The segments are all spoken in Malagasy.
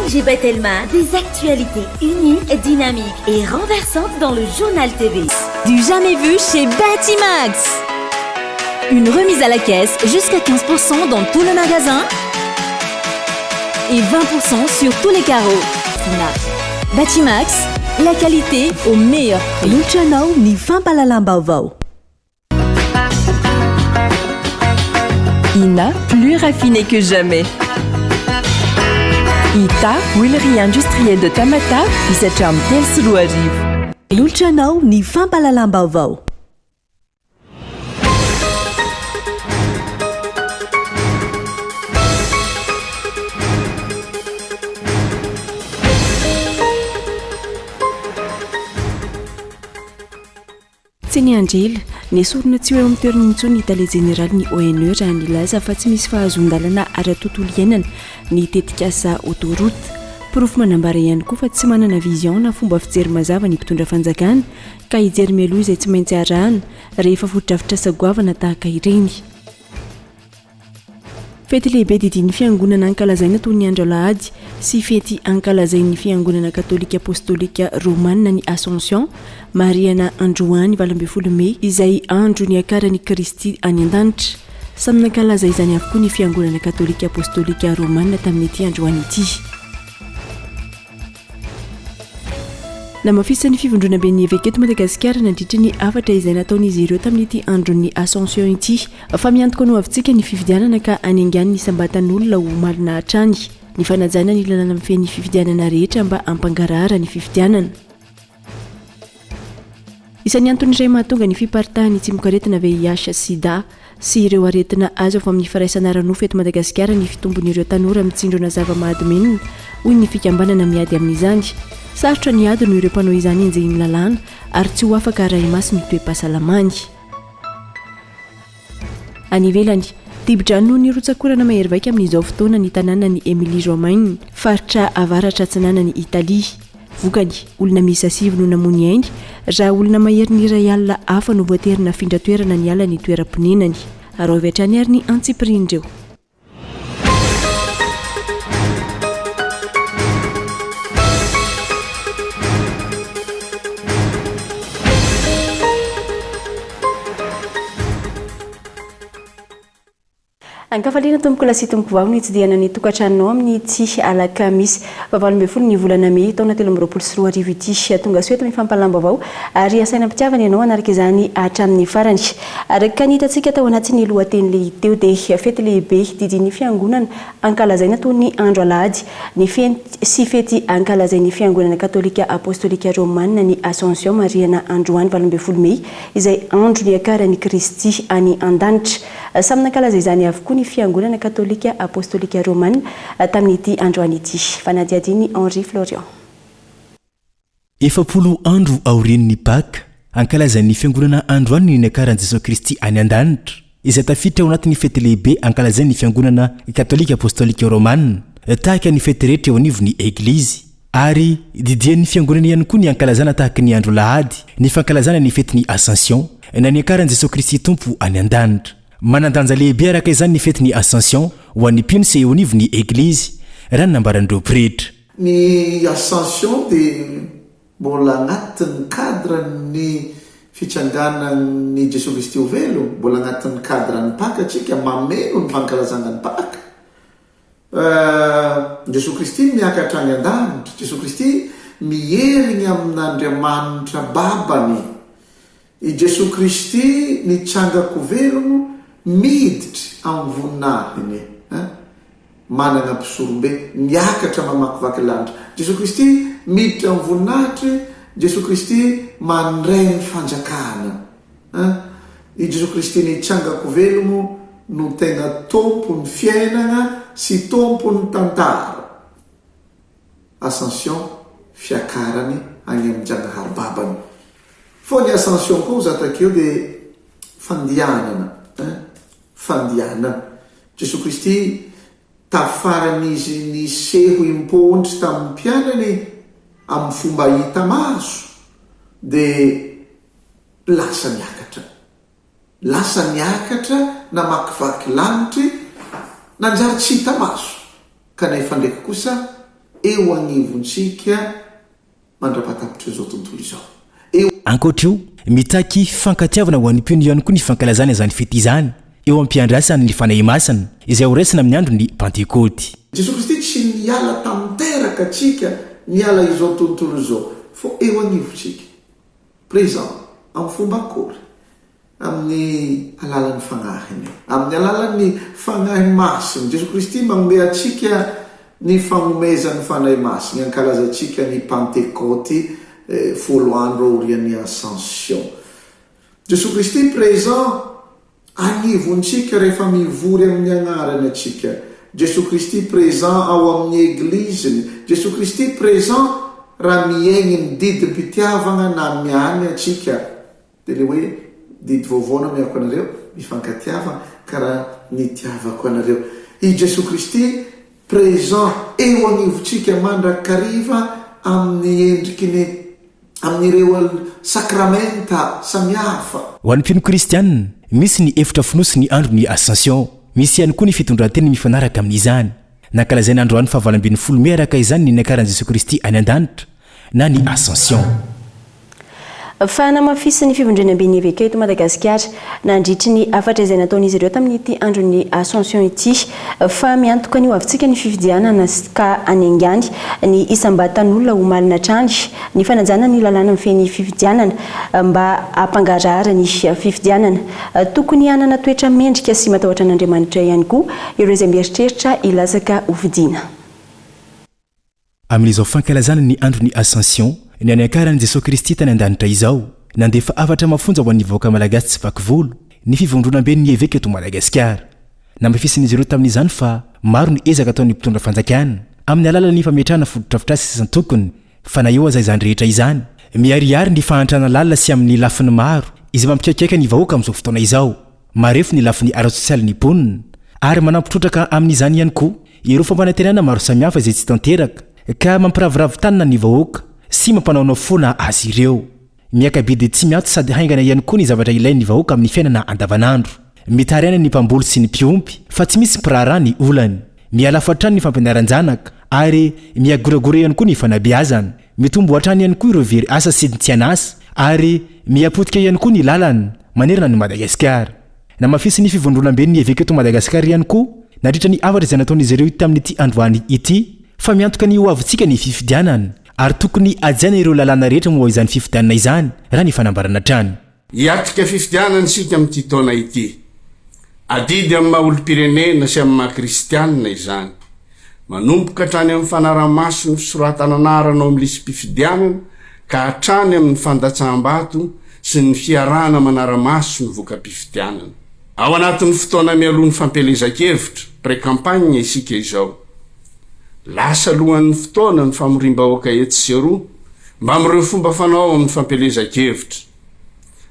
LGBT Telma, des actualités uniques, dynamiques et renversantes dans le journal TV. Du jamais vu chez Batimax. Une remise à la caisse jusqu'à 15% dans tout le magasin et 20% sur tous les carreaux. Batimax, la qualité au meilleur prix. Luchanao ni fampalalam Vaovao. Ina, plus raffiné que jamais. Ita, huilerie industrielle de Tamata, Isacham Tel Suluariv. Luchanao ni fampalalam Vaovao. Tseny Angela, nesorona tsy eo amin'ny toerana intsony Italia Général ny ONE raha nilaza fa tsy misy fahazon-dalana ara-tontolo iainana ny tetikasa autoroute. Porofo manambara ihany koa fa tsy manana vision na fomba fijery mazava ny mpitondra fanjakana ka hijery mialoha izay tsy maintsy arahana rehefa fotodrafitra sagoavana tahaka ireny. Fety lehibe didin'ny fiangonana ankalazaina toy ny andro alahady sy fety ankalazain'ny fiangonana katolika apostolika romanina ny Ascension Mariana Androany 12 Mey izay andro ny akaran'i Kristy any an-danitra. Samy nankalaza izany avokoa ny fiangonana katolika apostolika romanina tamin'ity androany ity. Namafisa ny fivondrona ben'ny évêque eto Madagasikara nandritra ny afatra izay nataon'izy ireo tamin'ity andron'ny Ascension ity. Fa miantoka no avintsika ny fifidianana ka anengany ny sambatan'olona ho malina hatrany. Ny fanajana ny lalàna mifehy fifidianana rehetra mba ampangarahara ny fifidianana. Isan'ny antony iray mahatonga ny fiparitahan'ny tsimokaretina VIH sida sy ireo aretina azo avy amin'ny firaisana ara-nofo eto Madagasikara ny fitombon'ireo tanora mitsindrona zava-mahadomenina hoy ny fikambanana miady amin'izany. Sarotra ny ady noho ireo mpanao izany enjehiny lalàna ary tsy ho afaka arahy maso ny toe-pahasalamany. Any ivelany, Dibodrano noho ny rotsakorana mahery vaika amin'izao fotoana ny tanàna ny Émilie Romagne, faritra avaratra atsinana ny Italia. Vokany, olona miisa 7 no namony ainy, raha olona mahery ny iray alina hafa no voaterina afindra toerana ny ala ny toeram-ponenany. Ary avy hatrany ary ny antsiprindreo. Ankafaliana tomboko lasi tomboko vao ny tsidiana ny tokantranonao amin'ny tsy alakamisy 12 ny volana Mey taona 2024 ity. Tonga soeto mifampalamba vao ary asaina mpitiavana ianao anaraka izany hatramin'ny farany. Araka ny hitantsika tao anatin'ny lohateny lehibe dia fety lehibe didin'ny fiangonana ankalazaina toy ny andro alahady ny sy fety ankalazain'ny fiangonana katolika apostolika romanina ny Ascension Mariana Androany 12 Mey izay andro ny akaran'i Kristy any an-danitra. Samy nankalaza izany avokoa ny fiangonana katolika apostolika romanina tamin'ity androany ity. Fanadiadiny Henri Florian. 70 andro aorian'ny Pâques ankalazan'ny fiangonana androany ny akaran'i Jesosy Kristy any an-danitra izay tafiditra ao anatin'ny fety lehibe ankalazain'ny fiangonana katolika apostolika romanina tahaka ny fety rehetra eo anivon'ny eglizy ary didian'ny fiangonana ihany koa ny ankalazana tahaka ny andro lahady ny fankalazana ny fetin'ny Ascension na ny akaran'i Jesosy Kristy tompo any an-danitra. Manandanja lehibe araka izany ny fetin'ny Ascension ho an'ny mpino sy eo anivon'ny eglizy raha nambaran'ireo pretra. Ny Ascension dia mbola anatin'ny cadre ny fitsanganan'ny Jesosy Kristy ho velo, mbola anatin'ny cadre ny Pâques atsika mameno ny fankalazana ny Pâques. Jesosy Kristy miakatra any an-danitra, Jesosy Kristy mierigny amin'Andriamanitra babany. I Jesosy Kristy nitsangako velono miditra amin'ny voninahiny, manana mpisorombe miakatra mamakivaky lanitra. Jesosy Kristy miditra amin'ny voninahitry, Jesosy Kristy mandray ny fanjakana. I Jesosy Kristy nitsangako velono no tena tompon'ny fiainana sy tompon'ny tantara. Ascension fiakarany any amin'ny Janahary babany. Fô ny Ascension koa zatakeo dia fandianana. Fandianana. Jesosy Kristy tafaran'izy ny seho impondry tamin'ny mpianany amin'ny fomba hita maso dia lasa niakatra. Lasa niakatra namakivaky lanitry nanjary tsy hita maso. Kanefa ndraiky kosa eo agnivontsika mandrapatapitra izao tontolo izao. Ankoatra io mitaky fankatiavana ho an'ny mpino ihany koa ny fankalazana izany fety izany eo am-piandrasana ny fanahy masina izay ho raisina amin'ny andro ny Pentekoty. Jesosy Kristy tsy niala tanteraka atsika niala izao tontolo izao fo eo agnivontsika présent amin'ny fomba akory amin'ny alalan'ny fagnahiny, amin'ny alalan'ny fanahy masina. Jesosy Kristy manome atsika ny fanomezan'ny fanahy masina, ankalazatsika ny Pentekoty, folo andro aorian'ny ascension. Jesosy Kristy présent agnivontsika rehefa mivory amin'ny agnarany atsika. Jesosy Kristy présent ao amin'ny egliziny. Jesosy Kristy présent raha miaigny ny didim-pitiavana na miany atsika. Dia le hoe didy vaovao miarako anareo mifankatiava karaha nitiavako anareo. I Jesosy Kristy présent eo agnivontsika mandrakariva amin'ny endrikiny amin'ireo sakramenta samihafa. Ho an'ny mpino kristianina misy ny efitra finosy ny andro ny ascension, misy ihany koa ny fitondran-tena mifanaraka amin'izany. Nankalazaina androany fa 20 Mey araka izany ny nakaran'i Jesosy Kristy any an-danitra na ny ascension. Fa namafisy ny fivondrenam-be ny eveka eto Madagasikara nandritry ny afatra izay nataon'izy ireo tamin'ity andro ny ascension ity, fa miantoka ny ho avintsika ny fifidianana ka anaingany ny isam-batan'olona ho malina trany ny fanajana ny lalàna mifeny fifidianana mba ampangarahara ny fifidianana. Tokony hanana toetra mendrika sy matahotra an'Andriamanitra ihany koa ireo izay mieritreritra hilatsaka hovidiana. Amin'izao fankalazana ny andro ny ascension ny anakaran'i Jesosy Kristy tany an-danitra izao nandefa afatra mafonja ho an'ny vahoaka malagasy tsy vakivolo ny fivondronam-be ny eveka eto Madagasikara. Namafisiny ireo tamin'izany fa maro ny ezaka ataon'ny mpitondra fanjakana amin'ny alalan'ny fametrahana fodotrafitra sy santokony fa na eo aza izany rehetra izany miariary ny fahantrana lalina sy amin'ny lafiny maro izay mampikaikaika ny vahoaka amin'izao fotoana izao. Marefo ny lafiny ara-sosialy ny ponina ary manampitrotraka amin'izany ihany koa ireo fampanantenana maro samihafa izay tsy tanteraka ka mampiravoravo-tanina ny vahoaka sy mampanaonao foana azy ireo. Miakabe dia tsy mianto sady haingana ihany koa ny zavatra ilain'ny vahoaka amin'ny fiainana andavanandro. Mitaraina ny mpamboly sy ny mpiompy fa tsy misy mpiraharaha ny olany. Miala fatrany ny fampianaran-janaka ary miagoragora ihany koa ny fanabeazana. Mitombo hatrany ihany koa ireo very asa sy ny tsy anasa ary miapotika ihany koa ny lalany manerana ny Madagasikara. Namafisy ny fivondronam-be ny eveka eto Madagasikara ihany koa nandritra ny afatra izay nataon'izy ireo tamin'ity androany ity fa miantoka ny ho avintsika ny fifidianana ary tokony ajaina ireo lalàna rehetra moa izany fifidianana izany raha ny fanambarana trany. Hiatrika fifidianana isika amin'ity taona ity. Adidy amin'ny maha-olo-pirenena sy amin'ny maha-kristianina izany. Manomboka hatrany amin'ny fanaramaso ny fisoratana anarana ao amin'ny lisam-pifidianana ka hatrany amin'ny fandatsaham-bato sy ny fiarahana manaramaso ny voka-pifidianana. Ao anatin'ny fotoana mialohan'ny fampelezan-kevitra pré-campagne isika izao. Lasa alohan'ny fotoana ny famorim-bahoaka etsy sy roa mba amin'ireo fomba fanao amin'ny fampelezan-kevitra.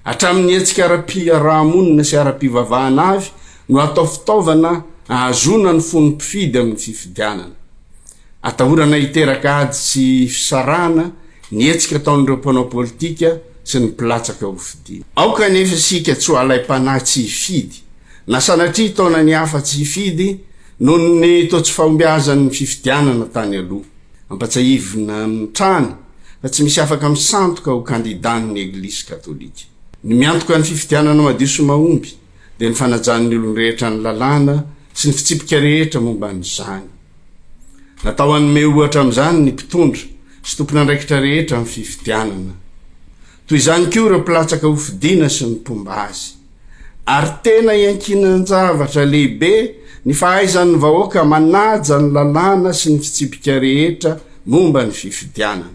Hatramin'ny hetsika ara-piarahamonina sy ara-pivavahana avy no atao fitaovana ahazona ny fon'ny mpifidy amin'ny fifidianana. Atahorana hiteraka ady sy fisarana ny hetsika ataon'ireo mpanao politika sy ny mpilatsaka ho fidiana. Aoka nefa isika tsy ho alay-panahy tsy hifidy na sanatria taona ny hafa tsy hifidy noho ny toa tsy fahombiazan'ny fifidianana tany aloha. Ampatsahivina amin'ny trany fa tsy misy afaka misantoka ho kandidan'ny Eglise Katolika. Ny miantoka ny fifidianana madio sy mahomby dia ny fanajan'ny olon-rehetra ny lalàna sy ny fitsipika rehetra momba n'izany. Natao hanome ohatra amin'izany ny mpitondra sy tompon'andraikitra rehetra amin'ny fifidianana. Toy izany koa ireo mpilatsaka ho fidiana sy ny mpomba azy. Ary tena iankinan-javatra lehibe ny fahaizan'ny vahoaka manaja ny lalàna sy ny fitsipika rehetra momba ny fifidianana.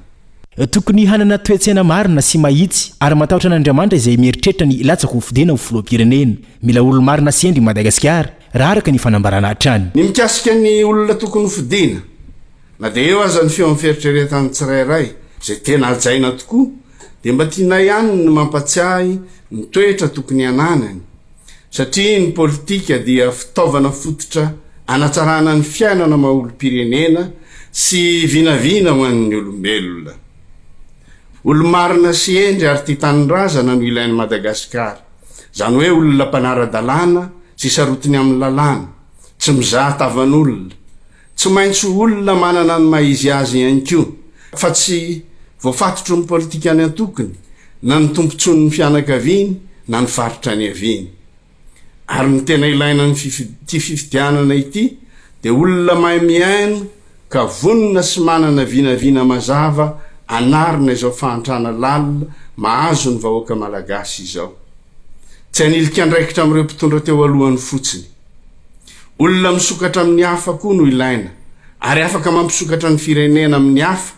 Tokony hanana toetsena marina sy mahitsy ary matahotra an'Andriamanitra izay mieritreritra ny ilatsaka ho fidiana ho filoham-pirenena. Mila olo marina sy endry Madagasikara raha araka ny fanambarana hatrany. Ny mikasika ny olona tokony ho fidiana na dia eo aza ny feo amin'ny fieritreretany tsirairay izay tena ajaina tokoa dia mba tiana ihany ny mampatsiahy ny toetra tokony hananany. Satria ny politika dia fitaovana fototra anatsarana ny fiainana maha-olo-pirenena sy vinavina ho an'ny olombelona. Olo-marina sy endry ary tia tanin-drazana no ilain'ny Madagasikara. Zany hoe olona mpanara-dalàna sy sarotiny amin'ny lalàna, tsy mizaha tavan'olona, tsy maintsy olona manana ny maizy azy ihany ko fa tsy voafatotro ny politika any antokony na ny tompontsony ny fianakaviany na ny faritra ny aviany. Ary ny tena ilaina ny ty fifidianana ity dia olona mahay miaino ka vonona sy manana vinavina mazava anarina izao fahantrana lalina mahazo ny vahoaka malagasy izao. Tsy anilika andraikitra amin'ireo mpitondra teo alohany fotsiny. Olona misokatra amin'ny hafa koa no ilaina, ary afaka mampisokatra ny firenena amin'ny hafa,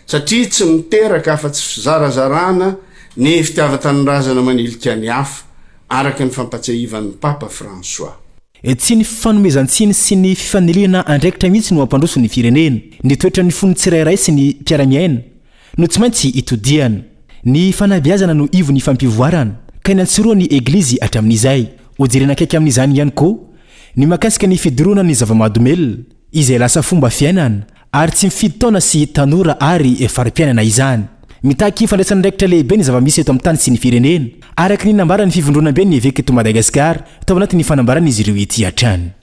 satria tsy miteraka afa-tsy fizarazarana ny fitiava-tanindrazana manilika ny hafa, araka ny fampatsiahivan'ny Papa François. Tsy ny fanomezantsiny sy ny fifaniliana andraikitra mihitsy no ampandroso ny firenena, ny toetra ny fon'ny tsirairay sy ny mpiara-miaina no tsy maintsy itodiana. Ny fanabeazana no ivo ny fampivoarana, ka ny antsoroa ny eglizy hatramin'izay. Hojerena akaiky amin'izany ihany koa ny makasika ny fidorona ny zava-mahadomelona izay lasa fomba fiainana, ary tsy mifidy taona sy tanora ary fari-piainana izany. Mitaky fandraisana andraikitra lehibe ny zava-misy eto amin'ny tany sy ny firenena, araka ny nambarany fivondronam-be ny évêque eto Madagasikara tao anatin'ny fanambarana izy ireo ety hatrany.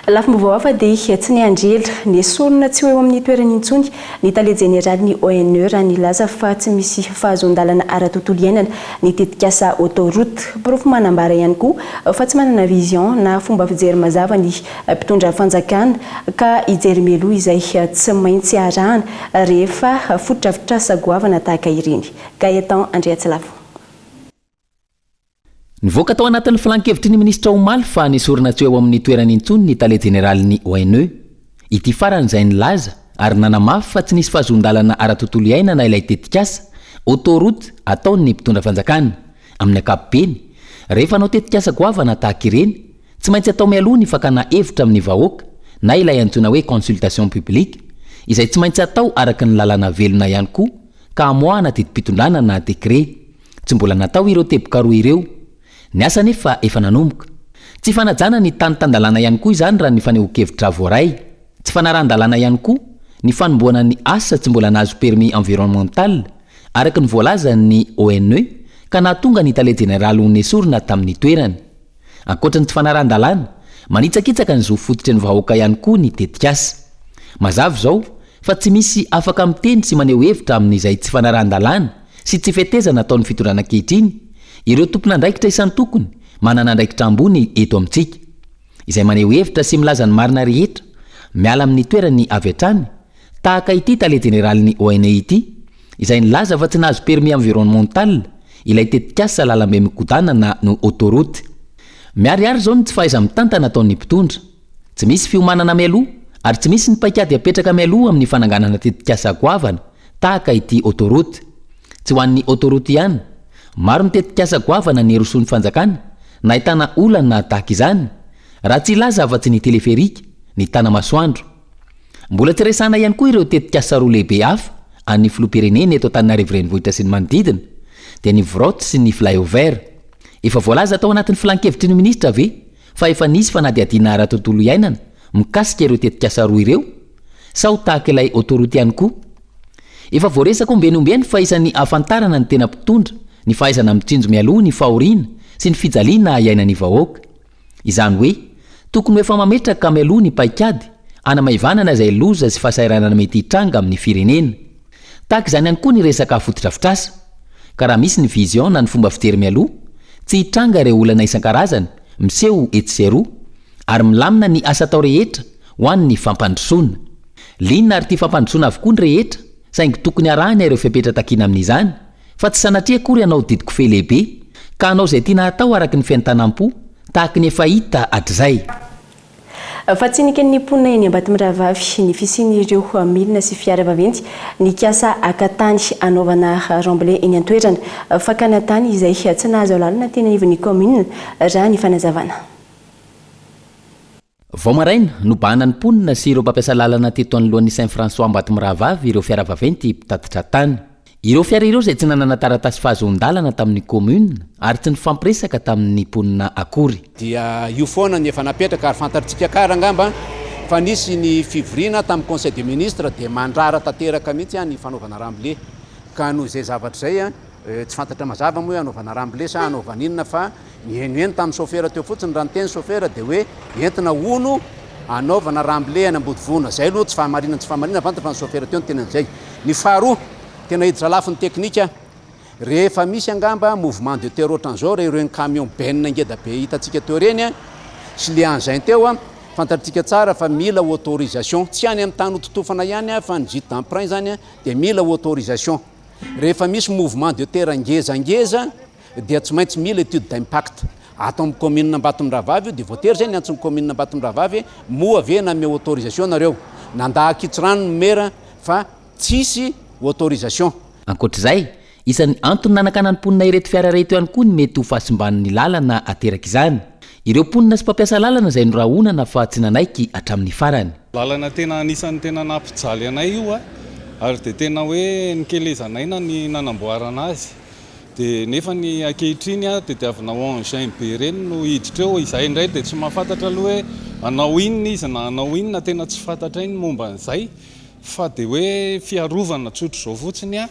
Lafim-baovao hafa dia tsy ny anjela ny sorona tsy eo amin'ny toerana intsony ny tale jeneraly ny ONE raha nilaza fa tsy misy fahazondalana ara-tontolo iainana ny tetikasa autoroute. Porofo manambara ihany koa fa tsy manana vision na fomba fijery mazava ny mpitondra fanjakana ka hijery meloa izay tsy maintsy arahana rehefa fototra goavana tahaka ireny. Gaetan Andriatsilavo. Nivoaka tao anatin'ny filan-kevitry ny ministra Omaly fa nisorona tsy eo amin'ny toerana intsony ny tale jeneraly ny ONE. Ity farany izay nilaza ary nanamafy fa tsy nisy fahazondalana ara-tontolo iainana ilay tetikasa autoroute ataon'ny mpitondra fanjakana. Amin'ny ankapobeny, rehefa anao tetikasa goavana tahaka ireny, tsy maintsy atao mialoha ny fakana hevitra amin'ny vahoaka na ilay antsoina hoe consultation publique, izay tsy maintsy atao araka ny lalana velona ihany koa ka amoahana tetim-pitondrana na dekret. Tsy mbola natao ireo teboka roa ireo. Ny asa nefa efa nanomboka. Tsy fanajana ny tany-tandalana ihany koa izany raha ny fanehoan-kevitra voaray. Tsy fanaran-dalana ihany koa ny fanomboana ny asa tsy mbola nahazo permis environnemental araka ny voalaza ny ONE ka nahatonga ny tale jeneraly ho nesorina tamin'ny toerany. Ankoatra ny tsy fanaran-dalana, manitsakitsaka ny zo fototry ny vahoaka ihany koa ny tetikasa. Mazava zao fa tsy misy afaka miteny sy maneho hevitra amin'izay tsy fanaran-dalana sy tsy fetezana ataon'ny fitondrana ankehitriny. Ireo tompona andraikitra isan'ny tokony manana andraikitra ambony eto amintsika, izay maneho hevitra sy milaza ny marina rehetra miala amin'ny toerany avy hatrany, tahaka ity tale jeneraly ny ONE ity, izay nilaza fa tsy nahazo permis environnemental ilay tetikasa lalambe mikodana no autoroute. Miariary zao ny tsy fahaiza mitantana ataon'ny mpitondra. Tsy misy fiomanana mialoha ary tsy misy ny paikady apetraka mialoha amin'ny fananganana tetikasa goavana tahaka ity autoroute. Tsy ho an'ny autoroute ihany, maro ny tetikasa goavana ny eroson'ny fanjakana na ahitana olana tahaka izany, raha tsy ilaza afa-tsy ny teleferika, ny tana masoandro. Mbola tsy resana ihany koa ireo tetikasa roa lehibe hafa an'ny filoham-pirenena eto Antananarivo renivohitra sy ny manodidina, dia ny vrotte sy ny flyover. Efa voalaza tao anatin'ny filan-kevitry ny ministra ve fa efa nisy fanadihadiana ara-tontolo iainana mikasika ireo tetikasa roa ireo, sa ho tahaka ilay autoroute ihany koa. Efa voaresaka ombenombeny fa isan'ny ahafantarana ny tena mpitondra ny fahaizana mitsinjo mialoha ny fahoriana sy ny fijaliana iainan'ny vahoaka. Izany hoe tokony ho efa mametraka mialoha ny paikady anamaivanana izay loza sy fahasairanana mety hitranga amin'ny firenena. Tahaka izany ihany koa ny resaka fotodrafitrasa, ka raha misy ny vision na ny fomba fijery mialoha, tsy hitranga ireo olana isan-karazany miseho etsy ary milamina ny asa atao rehetra ho an'ny fampandrosoana. Linona ary tia fampandrosoana avokoa ny rehetra, saingy tokony arahana ireo fipetra takina amin'izany, fa tsy sanatria akory ianao didiko fe lehibe ka anao izay tiana atao araka ny fiaintanam-po tahaka ny efa hita hatrizay. Fa tsy niken'ny mponina eny Ambatomirahavavy ny fisian'ireo milina sy fiara vaventy nikasa akatany anaovana ramble eny an-toerana fakana tany izay tsy nahazo lalana teny anivon'ny commune raha ny fanazavana. Vao maraina nobahana ny mponina sy ireo mpampiasa lalana teto anoloan'ny Saint François Ambatomirahavavy ireo fiara vaventy mpitatitra tany. Ireo fiara ireo izay tsy nanana taratasy fahazondalana tamin'ny commune ary tsy nifampiresaka tamin'ny mponina akory. Dia io foana ny efa napetraka ary fantatritsika kara angamba fa nisy ny fivoriana tamin'ny conseil des ministres dia mandrara tanteraka mihitsy ny fanaovana ramble ka noho izay zavatra izay tsy fantatra mazava moa hoe anaovana ramble sa anaovana inona fa nienoeno tamin'ny chauffeur teo fotsiny raha ny teny chauffeur dia hoe entina ono anaovana ramble anambody vona zay aloha tsy fahamarinana tsy fahamarinana vantatra fa ny chauffeur teo ny tenan'izay. Ny faharoa tena hiditra lafiny teknika rehefa misy angamba mouvement de terre ohatran'izao ireo ny camion benina ngeda be hitantsika teo reny sy le an'izay teo fantatrika tsara fa mila autorisation tsy any amin'ny tany hototofana ihany fa ny gîte d'emprunt zany dia mila autorisation. Rehefa misy mouvement de terre ngezangeza dia tsy maintsy mila étude d'impact atao amin'ny commune Ambatondrahavavy io dia voatery zay ny antsoin'ny commune Ambatondrahavavy moa ve na me autorisation nareo nandahakitsy rano mera fa tsisy autorisation. Ankoatr'izay isan'ny antony nanakana ny mponina ireto fiara reto ihany koa ny mety ho fahasimban'ny lalana ateraka izany. Ireo mponina sy mpampiasa lalana izay norahonana fa tsy nanaiky hatramin'ny farany. Lalana tena anisan'ny tena nampijaly anay io ary dia tena hoe nikelezanay na ny nanamboarana azy. Dia nefa ny ankehitriny dia tiavina engin be reny no hiditra eo. Izay indray dia tsy mahafantatra aloha hoe anao inona izy na anao inona tena tsy fantatra iny momba an'izay fa dia hoe fiarovana tsotro izao fotsiny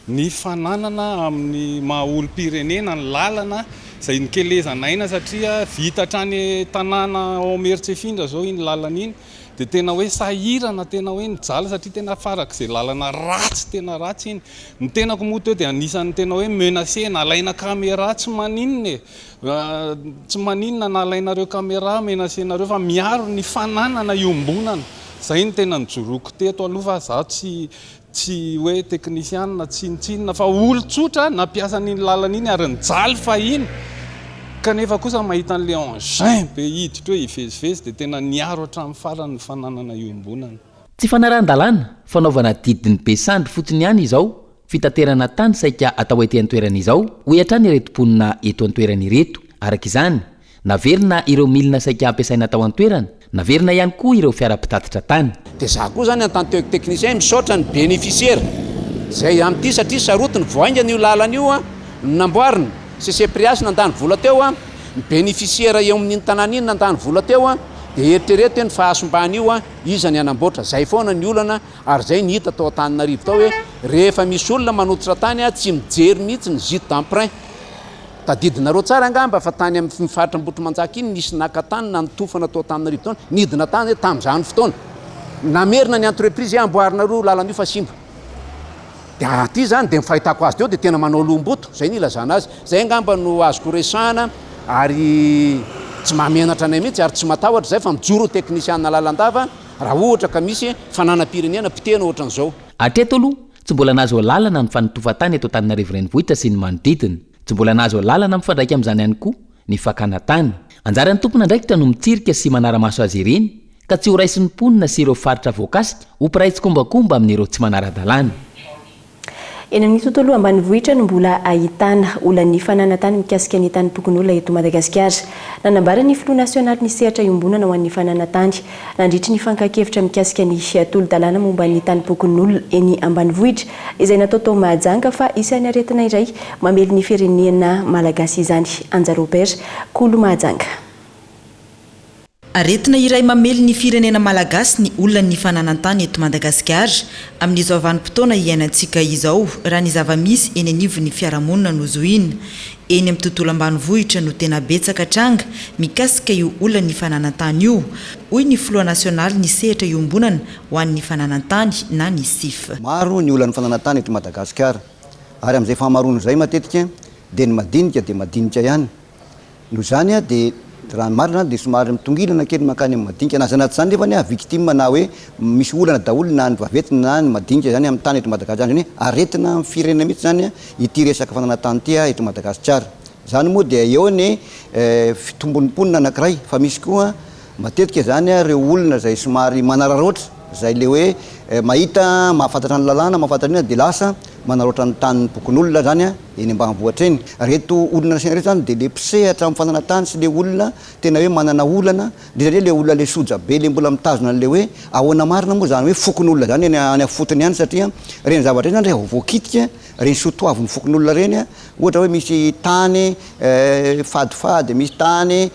ny fananana amin'ny maha-olom-pirenena ny lalana izay nikelezanaina satria vita hatrany tanàna ao Mertsefindra zao iny lalana iny dia tena hoe sahirana tena hoe nijaly satria tena farak'izay lalana ratsy tena ratsy iny. Ny tenako moa teo dia anisan'ny tena hoe menacé nalaina caméra tsy maninona tsy maninona nalainareo caméra menacénareo fa miaro ny fananana iombonana. Zay ny tena nijoroako teto aloha fa za tsy hoe teknisiana na tsinitsinina fa olo-tsotra nampiasa n'iny lalana iny ary nijaly fa iny kanefa kosa mahita an'le engin be hiditra hoe ivezivezy dia tena niaro hatramin'ny farany ny fananana iombonana. Tsy fanaran-dalàna fanaovana didiny be sandry fotsiny ihany izao fitaterana tany saika atao ety an-toerana izao ho hatrany ireto mponina eto an-toerana ireto. Araka izany naverina ireo milina saika ampiasaina atao an-toerana naverina ihany koa ireo fiara-pitatitra tany. Dia za koa zany en-tant que technicien misaotra ny bénéficiaire zay amin'ity satria sarotiny voaingana io lalana io namboarina CCPRIAS nandany vola teo ny bénéficiaire eo amin'iny tanàna iny nandany vola teo dia eritrereto ny fahasombany io izany anamboatra zay foana ny olana ary zay ny hita tao Antananarivo tao hoe rehefa misy olona manototra tany tsy mijery mihitsy ny gîte d'emprunt. Tadidinareo tsara angamba fa tany amin'ny faritra Ambotrimanjaka iny nisy nakatany na nitofana tao Antananarivo taona nidina tany tamin'izany fotoana namerina ny entreprise amboarinareo lalana io fa simba. Dia aty zany dia mifahitako azy teo dia tena manao lomboto zay ny ilazana azy zay angamba no azoko resahana ary tsy mahamenatra anay mihitsy ary tsy matahotra zay fa mijoro teknisiana lalandava raha ohatra ka misy fananam-pirenena pitena ohatran'izao. Hatreto aloha tsy mbola nazo lalana ny fanotofan-tany eto Antananarivo renivohitra sy ny manodidina. Tsy mbola nazo lalana mifandraika amin'izany ihany koa ny fakana tany. Anjaran'ny tompona ndraikitra no mitsirika sy manara-maso azy ireny ka tsy ho raisin'ny mponina sy ireo faritra voakasika ho mpiraitsy kombakomba amin'ireo tsy manara-dalàna. Eny amin'ny tontolo ambanivohitra no mbola ahitana olany fananantany mikasika ny tany tokony olona eto Madagasikara. Nanambara ny Filoha Nasionaly ny sehatra iombonana ho an'ny fananantany nandritra ny fankakevitra mikasika ny tolo-dalàna momba ny tany tokony olona eny ambanivohitra izay natao tao Mahajanga fa isan'ny aretina iray mamely ny firenena malagasy izany. Anja Robert, Kolo Mahajanga. Aretina iray mamely ny firenena malagasy ny olona ny fananantany eto Madagasikara amin'izao vanim-potoana iainantsika izao raha ny zava-misy eny anivon'ny fiarahamonina no zoina eny amin'ny tontolo ambanivohitra no tena betsaka tranga mikasika io olona ny fananantany io hoy ny Filoha Nasionaly ny sehatra iombonana ho an'ny fananantany na ny SIF. Maro ny olona ny fananantany eto Madagasikara ary amin'izay fahamarona izay matetika dia ny madinika ihany no zany dia raha marina dia somary mitongilana kely makany amin'ny madinika na zanaty zany nefa victime na hoe misy olana daholo na ny vavetina na ny madinika zany amin'ny tany eto Madagasikara zany aretina amin'ny firenena mihitsy zany ity resaka fananantany ity eto Madagasikara. Zany moa dia eo ny fitombon'ny mponina anankiray fa misy koa matetika zany ireo olona zay somary manararoatra zay le hoe mahita mahafantatra ny lalàna mahafantatra dia lasa manaroatra ny tany bokon'olona zany eny ambanivohitra eny. Reto olona nasiana reto zany dia le mpisehatra amin'ny fananantany sy le olona tena hoe manana olana dia le olona le soja be le mbola mitazona le hoe ahoana marina moa zany hoe fokon'olona zany any afotony ihany satria reny zavatra zany rehefa voakitika reny sotoaviny fokon'olona reny ohatra hoe misy tany fadifady misy tany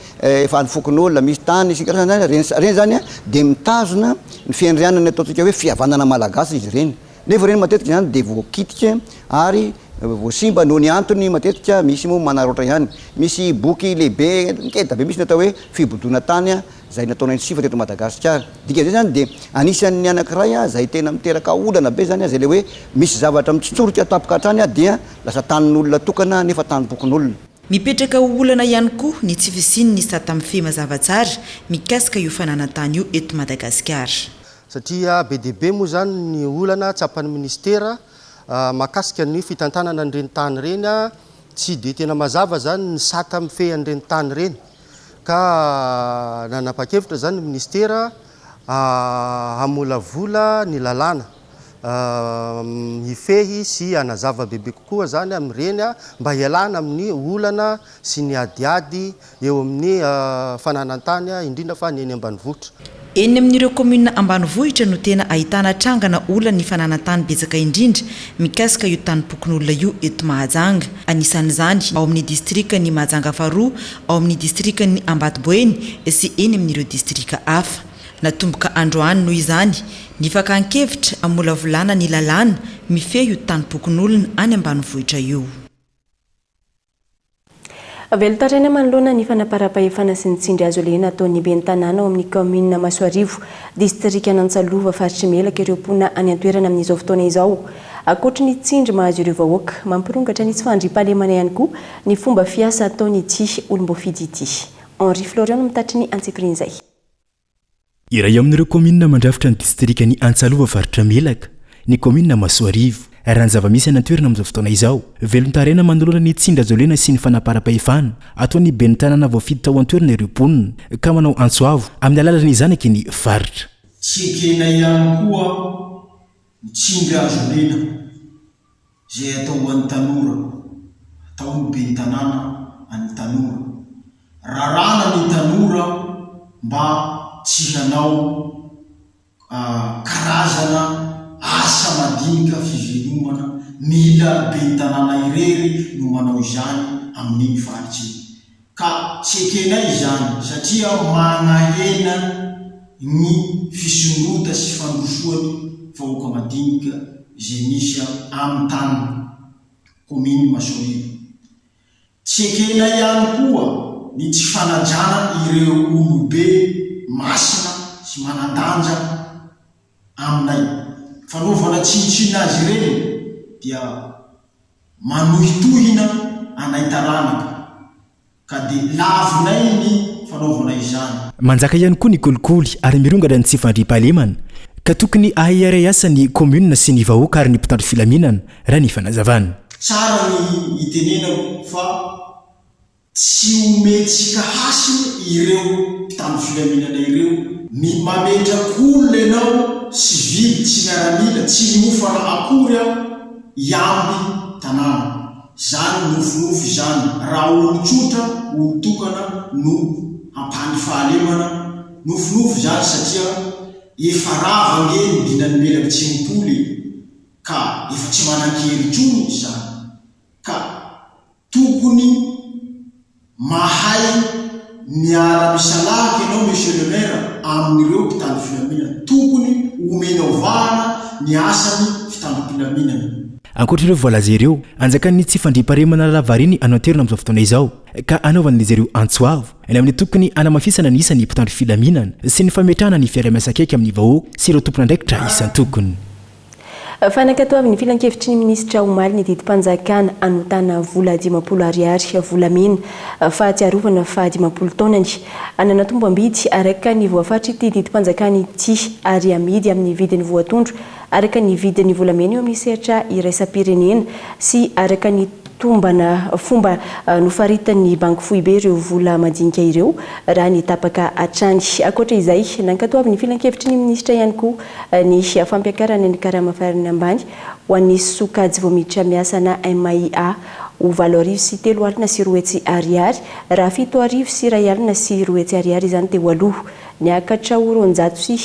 fady fokon'olona misy tany sikara reny zany dia mitazona ny fiandrianana ataontsika hoe fihavanana malagasy izy reny. Nefa reny matetika zany dia voakitika ary voasimba noho ny antony matetika misy moa manaroatra ihany misy boky lehibe ngeda be misy natao hoe fibodona tany zay nataonay sifa teto Madagasikara. Dika zay zany dia anisan'ny anankiray zay tena miteraka olana be zany zay le hoe misy zavatra mitsitsoroka atapoka hatrany dia lasa tanin'olona tokana nefa tany bokon'olona. Mipetraka olana ihany koa ny tsy fisiny ny sa tamin'ny fehimazavatsara mikasika io fananantany io eto Madagasikara. Satria be dia be moa zany ny olana tsapan'ny ministera makasika ny fitantanana an'ireny tany reny tsy dia tena mazava zany ny sa tamin'ny fehan'ireny tany reny. Ka nanapa-kevitra zany ny ministera hamolavola ny lalàna hifehy sy anazava bebe kokoa zany amin'ireny mba hialana amin'ny olana sy ny adiady eo amin'ny fananantany indrindra fa ny eny ambanivohitra. Eny amin'ireo commune ambanivohitra no tena ahitana trangana olana ny fananantany betsaka indrindra mikasika io tany bokon'olona io eto Mahajanga. Anisan'izany ao amin'ny distrika ny Mahajanga faharoa, ao amin'ny distrika ny Ambatoboeny sy eny amin'ireo distrika hafa. Natomboka androany noho izany ny fakan-kevitra amolavolana ny lalàna mifehy io tany bokon'olona any ambanivohitra io. Velotaraina manoloana ny fanaparam-pahefana sy ny tsindry azo lena ataon'ny ben'ny tanàna ao amin'ny commune Masoarivo, distrika Nantsalova, faritry Melaka ireo mpona any an-toerana amin'izao fotoana izao. Ankoatra ny tsindry mahazo ireo vahoaka, mampirongatra ny tsy fandriam-pahalemana ihany koa ny fomba fiasa ataony ity olom-boafidy ity. Henri Florian mitatry ny antsipirin'izay. Iray amin'ireo commune mandrafitra ny distrika ny Antsalova, faritra Melaka, ny commune Masoarivo. Raha ny zava-misy any an-toerana amin'izao fotoana izao, velon-taraina manoloana ny tsindry azo lena sy ny fanaparam-pahefana ataon'ny ben'ny tanàna voafidy tao an-toerana ireo mponina ka manao antsoavo amin'ny alalan'ny zanaka ny faritra. Tsy ekena ihany koa ny tsindry azo lena zay atao an'ny tanora, ataon'ny ben'ny tanàna an'ny tanora. Rarana ny tanora mba tsy hanao karazana asa madinika fivelomana, mila ben'ny tanàna irery no manao izany amin'iny faritsy. Ka tsy ekena izany satria manahena ny fisondrota sy fandrosoany vahoaka madinika zay misy amin'ny tany commune Masoarivo. Tsy ekena ihany koa ny tsy fanajana ireo olobe masina sy manandanja aminay. Fanaovana tsinitsina azy ireny dia manohitohina anay taranaka ka dia lavinay ny fanaovana izany. Manjaka ihany koa ny kolikoly ary mirongana ny tsy fandriam-pahalemana ka tokony ahiaray asa ny commune sy ny vahoaka ary ny mpitandro filaminana raha ny fanazavana. Tsara ny itenenako fa tsy ometsika hasiny ireo mpitandro filaminana ireo mametraka olona ianao sy vily tsy miaramila tsy miofana akory iamby tanàna. Zany nofinofy zany raha olo-tsotra olo-tokana no hampany fahalemana nofinofy zany satria efa rava nge ny dinany melaka tsy mipoly ka efa tsy manan-kery tsony zany. Ka tokony mahay miara-misalaky ianao monsieur le maire amin'ireo mpitandro filaminana, tokony omenao vahana ny asany fitandrom-pilaminana. Ankoatr'ireo voalaza ireo, anjakan'ny tsy fandriam-pahalemana lavariny anao an-toerana amin'izao fotoana izao ka anaovan'izy ireo antsoavo any amin'ny tokony anamafisana ny isan'ny mpitandro filaminana sy ny fametrahana ny fiara-miasa akaiky amin'ny vahoaka sy ireo tompon'andraikitra isan-tokony. Fanakatoavy ny filan-kevitry ny ministra omaly ny didim-panjakana anotana vola 50 ariary volamena fahatsiarovana fa 50 taonany anana tombo ambidy araka ny voafaritra ity didim-panjakana ity ary amidy amin'ny vidiny voatondro araka ny vidiny volamena eo amin'ny sehatra iraisam-pirenena sy araka ny tombana fomba nofaritany banky foibe ireo vola madinika ireo raha ny tapaka hatrany. Ankoatra izay nankatoavy ny filan-kevitry ny ministra ihany koa ny fampiakarana ny karamafarina ambany ho an'ny sokajy vao miditra miasa na MIA ho 4 arivo sy 3 alina sy 2 hetsy ariary raha 7 arivo sy 1 alina sy 2 hetsy ariary izany teo aloha ny akatra roanjato sy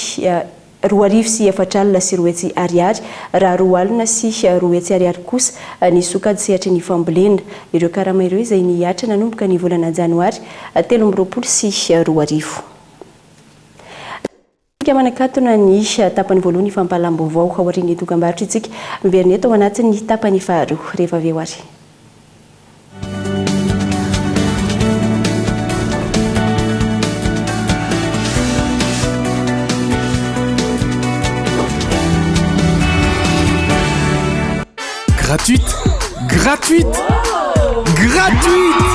2 arivo sy 4 alina sy 2 hetsy ariary raha 2 alina sy 2 hetsy ariary kosa ny sokajy sehatra ny fambolena ireo karama ireo izay niatra nanomboka ny volana janoary 13 sy 2 arivo. Manakatona ny tapany voalohany fampahalam-baovao aorian'ny dokam-barotra itsika miverina eto ao anatin'ny tapany faharoa rehefa avy eo ary. Gratuite. Gratuite. Gratuite.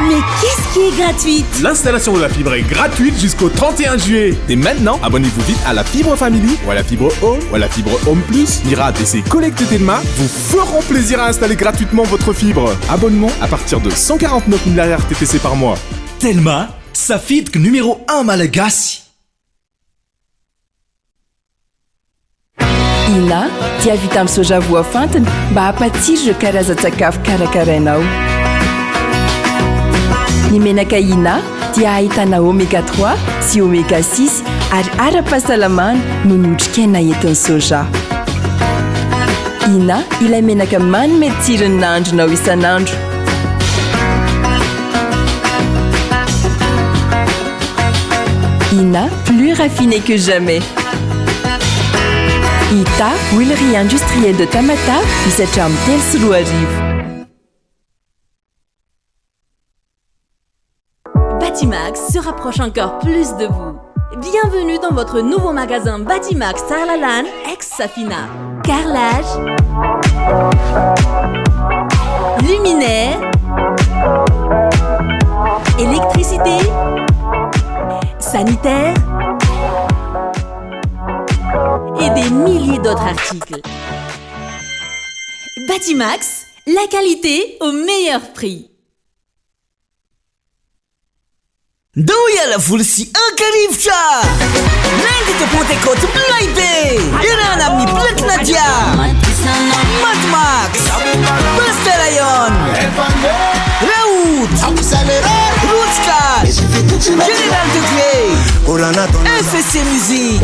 Mais qu'est-ce qui est gratuite? L'installation de la fibre est gratuite jusqu'au 31 juillet. Et maintenant, abonnez-vous vite à la fibre Family ou à la fibre Home ou à la fibre Home Plus. Mira DC Collecte Telma vous feront plaisir à installer gratuitement votre fibre. Abonnement à partir de 149 000 RTTC par mois. Telma, sa fibre numéro 1 malagasy. Ina, dia vita amin'ny soja voafantina mba hampatsiro karazan-tsakafo karakarainao. Ny menaka Ina dia ahitana oméga 3 sy oméga 6 ary ara-pahasalamana no notrikaina entin'ny soja. Ina, ilay menaka manome tsirony nahandronao isan'andro. Ina, plus raffiné que jamais. Ita, huilerie industrielle de Tamata, misatra amin'ny telo sy roa arivo. Batimax se rapproche encore plus de vous. Bienvenue dans votre nouveau magasin Batimax Sarlalan, ex-Safina. Carrelage, luminaire, électricité, sanitaire et des milliers d'autres articles. Batimax, la qualité au meilleur prix. Doia la fulsi akariva. Lendi te ponte kot blaide. Irana mi plek nadia. Matmax. Basterayon. Raout. Rutska. General de Clé. FSC Musique.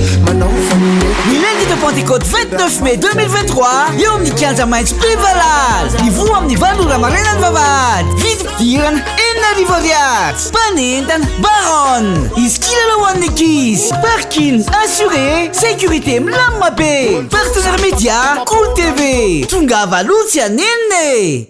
Lundi de Pentecôte 29 mai 2023. Yom ni 15 mais privalal. Ni voam ni valura marena vavad. Vidtiran en rivoriat. Panindan Baron. Iskilalawan Nikis. Parking assuré. Sécurité Mlamapé. Partenaire média Kolo TV. Tungava Lucia Nene.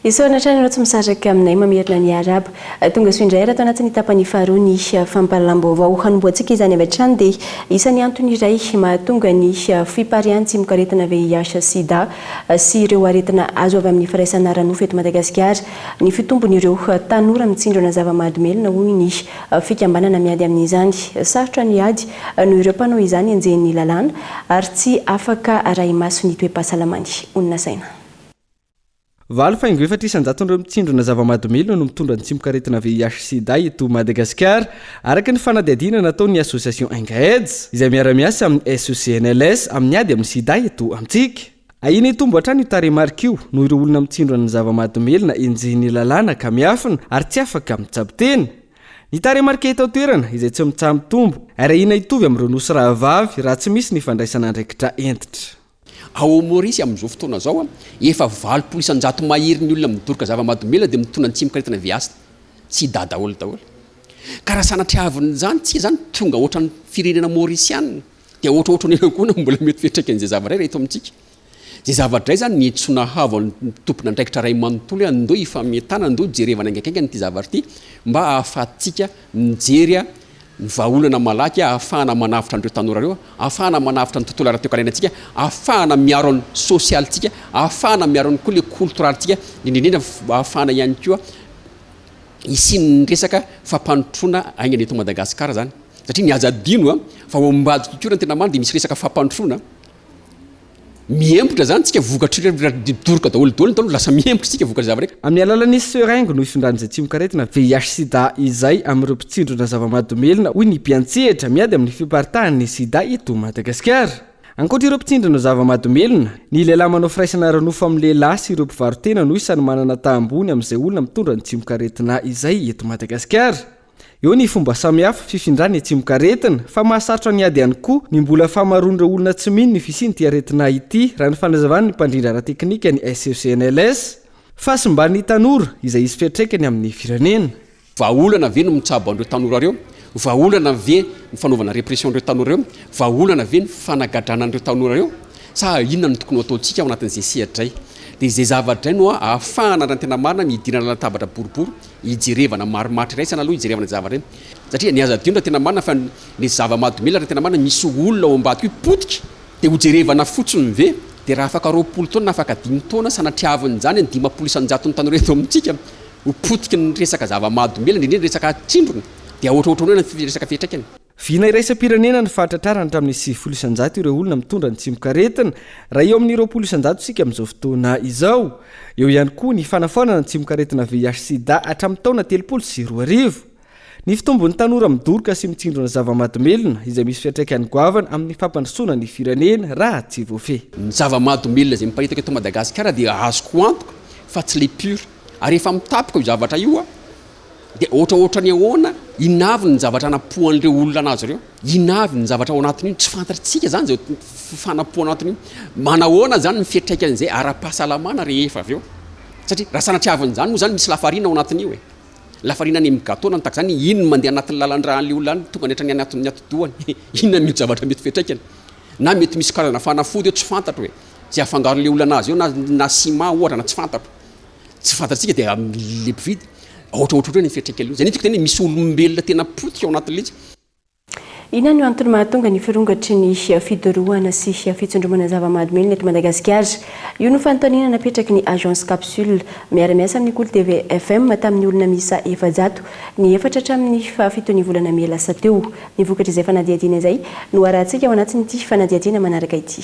Isoana trano tsy misaraka aminay mamerina ny arabo tonga so indray raha tao anatin'ny tapany faharoa ny fampahalalam-baovao hanomboantsika izany avy hatrany dia isan'ny antony iray mahatonga ny fiparian-tsimoka aretina VIH sida sy ireo aretina azo avy amin'ny firaisana ranofo eto Madagasikara ny fitombon'ireo tanora mitsindrona zava-mahadomelona hoy ny fikambanana miady amin'izany sarotra ny ady noho ireo mpanao izany enjehin'ny lalàna ary tsy afaka ray maso ny toe-pahasalamany onona saina. Valo faingo efatra isan-jaton'ireo mitsindrona zava-mahadomelona no mitondra ny tsimoka-aretina VIH sida eto Madagasikara araka ny fanadihadiana nataon'ny association Engaids izay miara-miasa amin'ny SOCNLS amin'ny ady amin'ny sida eto amintsika. Ahina itombo hatrany io taremarika io noho ireo olona mitsindrona ny zava-mahadomelona enjehin'ny lalàna ka miafina ary tsy afaka mitsabo-teny. Ny taremarika eto toerana izay tsy mitsambo-tombo ary ahina itovy amin'ireo nosy rahavavy raha tsy misy ny fandraisana andraikitra entitra. Ao Maurice amin'izao fotoana zao efa 80 isan-jato mahery ny olona midoroka zava-mahadomelona dia mitondra ny tsimoka-aretina VIH sida daholo. Ka raha sanatriaviny zany tsy zany tonga ohatran'ny firenena maorisiana dia ohatrohatran'ny koa mbola mety fetraka an'izay zavatra eto amintsika. Zay zavatra izay zany nitsona havo ny tompona andraikitra ray manontolo andao ifametana andao jerevana angaikaingany ity zavatra ity mba ahafahantsika mijery ny vahaolana malaky ahafahana manavitra andreo tanora reo ahafahana manavitra ny tontolo ara-toe-karenantsika ahafahana miaro ny sosialitsika ahafahana miaro ny koa le kulturalitsika indrindra ahafahana ihany koa isin'ny resaka fampanotrona aingany eto Madagasikara zany satria ny azadino fa ao ambadika koa ny tena many dia misy resaka fampanotrona miempotra zany tsika vokatra doroka daholo lasa miempotra tsika vokatra zavatra. Amin'ny alalan'ny seringo no ifindran'izay tsimoka-aretina VIH sida izay amin'ireo mpitsindrona zava-mahadomelona hoy ny mpiantsehatra miady amin'ny fiparitahan'ny sida eto Madagasikara. Ankoatra ireo mpitsindrona zava-mahadomelona ny lehilahy manao firaisana ranofo amin'ny lehilahy sy ireo mpivarotena no isany manana tahambony amin'izay olona mitondra ny tsimoka-aretina izay eto Madagasikara. Eo ny fomba samihafa fifindrany tsimoka-aretina fa mahasarotra ny ady ihany koa ny mbola famaroan'ireo olona tsy mino ny fisian'ity aretina ity raha ny fanazavany ny mpandrindra ara-teknika ny SOCNLS fa simbany tanora izay isy fiatraikany amin'ny firenena. Vahaolana ve no mitsabo andreo tanora reo, vahaolana ve ny fanaovana répression andreo tanora reo, vahaolana ve ny fanagadrana andreo tanora reo, sa inona no tokony ataontsika ao anatin'izay sehatra izay. dia izay zavatra no a ahafahana raha tena marina midirana latabatra boribory hijerevana marimatry raisana aloha hijerevana zavatra reny satria ny aza adino raha tena marina fa ny zava-mahadomely raha tena marina misy olona ao ambadika io potika dia hojerevana fotsiny ve dia raha afaka 20 taona na afaka 5 taona sanatriavin'izany ny 500 isanjaton'ny tanoreto amintsika ho potika ny resaka zava-mahadomely indrindra resaka tsindrona dia ohatrohatra hoe resaka fiatraikany vina iraisam-pirenena ny fahatratrarana hatramin'ny 9 ireo olona mitondra ny tsimokaretina raha eo amin'ny 20 sika amin'izao fotoana izao eo ihany koa ny fanafaonana ny tsimokaretina VIH sida hatramin'ny taona 32 ny fitombon'ny tanora midoroka sy mitsindrona zava-mahadomelona izay misy fiatraikany goavana amin'ny fampandrosoana ny firenena raha tsy voafe ny zava-mahadomelona izay miparitaka eto Madagasikara dia azoko antoka fa tsy le pure ary efa mitapoka io zavatra io dia ohatra ny ahoana inavy ny zavatra anapohan'ireo olona anazy ireo inavy ny zavatra ao anatin'io tsy fantatritsika zany zay fanapoha anatin'io manahoana zany ny fiatraikan'izay ara-pahasalamana rehefa avy eo satria raha sanatriavin'izany moa zany misy lafarina ao anatin'io lafarina ny migatona tak zany inona mandeha anatin'ny lalan-drahan'le olona any tonga netra ny anatin'ny atodohany inona mety zavatra mety fiatraikany na mety misy karazana fanafody eo tsy fantatro hoe zay afangaron'le olona anazy eo na sima ohatra na tsy fantatritsika dia le mpividy ohatrohatra ny fiatraikany zay nitiko tena misy olombelona tena potika ao anatin'le izy ina ny antony mahatonga ny firongatry ny fidorohana sy fitsindromana zava-mahadomelona eto Madagasikara io no fanontaniana napetraky ny agence capsule miara-miasa amin'ny Kolo TV FM tamin'ny olona misa 700 ny efatra hatramin'ny fitony volana May lasa teo ny vokatra izay fanadiadiana izay no arahantsika ao anatin'ity fanadiadiana manaraka ity.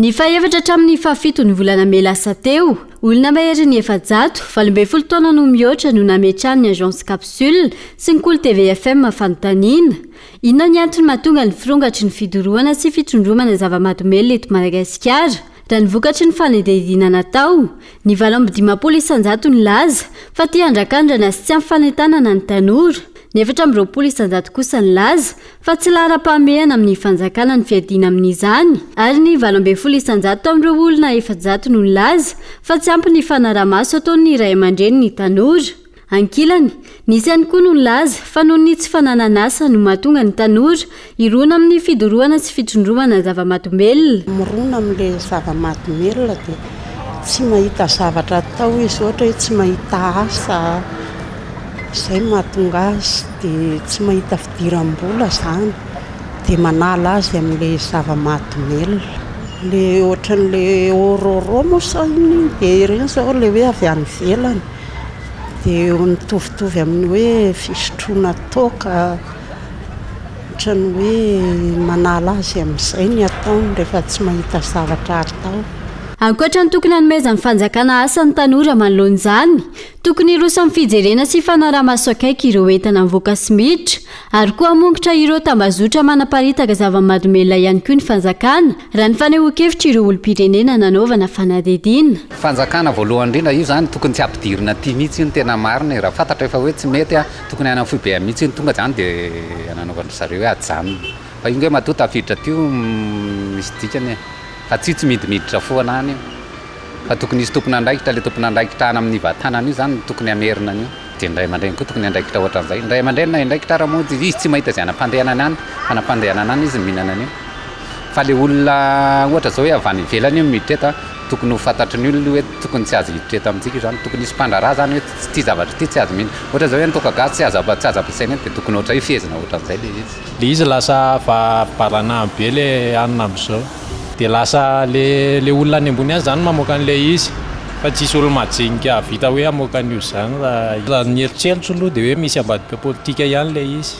Ny faefatra hatramin'ny fafitony volana May lasa teo olona mahery ny 700 20 taona no mihoatra no nametrahany ny agence capsule sy ny Kolo TV FM fanontaniana inona ny antony mahatonga ny firongatry ny fidorohana sy fitsindromana zava-mahadomelona eto Madagasikara raha ny vokatry ny fanadiadiana natao ny 700 ny laza fa tia handrakandrana sy tsy amin'ny fanentanana ny tanora ny 420 kosa ny laza fa tsy lara-pahamehana amin'ny fanjakana ny fiadiana amin'izany ary ny 80 amin'ireo olona 700 no ny laza fa tsy ampy ny fanaramaso ataon'ny ray aman-dreny ny tanora ankilany nisy ihany koa no ny laza fa noho ny tsy fanananasa no mahatonga ny tanora irona amin'ny fidorohana sy fitsindromana zava-mahadomelona mirona amin'ilay zava-mahadomelona dia tsy mahita zavatra atao izy ohatra hoe tsy mahita asa izay mahatonga azy dia tsy mahita fidiram-bola zany dia manala azy amin'ilay zava-mahadomelona le ohatran'ilay ororo mosa iny dia ireny zao le hoe avy any ivelany dia mitovitovy amin'ny hoe fisotroana toaka ohatran'ny hoe manala azy amin'izay ny ataony rehefa tsy mahita zavatra atao ankoatra ny tokony hanomezany fanjakana asa ny tanora manoloan'izany tokony hirosa amin'ny fijerena sy fanaramaso akaiky ireo entana mivoaka sy miditra ary koa hamongotra ireo tambazotra manaparitaka zava-mahadomelona ihany koa ny fanjakana raha ny fanehoan-kevitra ireo olom-pirenena nanaovana fanadihadiana fanjakana voalohany indrindra io zany tokony tsy ampidirina ty mihitsy iny tena marina raha fantatra efa hoe tsy mety tokony hanana foibe mihitsy iny tonga zany dia ananaovandry zareo hoe ajanona fa iny hoe mahato tafiditra tio misy dikany fa tsy midimiditra foana any fa tokony izy tompony andraikitra le tompony andraikitra any amin'ny vatanana io zany tokony amerina an'io dia indray aman-dreny koa tokony andraikitra ohatran'izay indray aman-dreny na indraikitra ramonjy izy tsy mahita izay anam-pandehanana any fa anam-pandehanana any izy mihinana an'io fa le olona ohatra zao hoe avy any ivelany io miditra eto tokony ho fantatry ny olona hoe tokony tsy azo hiditra eto amintsika io zany tokony isy mpandraraha zany hoe ty zavatra ty tsy azo mihina ohatra zao hoe nitoka gasy tsy azo ampiasaina dia tokony ohatra hoe fehezina ohatran'izay le izy lasa barana be le anina amin'izao dia lasa le olona any ambony any zany mamoaka an'ilay izy fa tsisy olo majinika vita hoe amoaka an'io zany raha ny eritseritra aloha dia hoe misy ambadika politika ihany ilay izy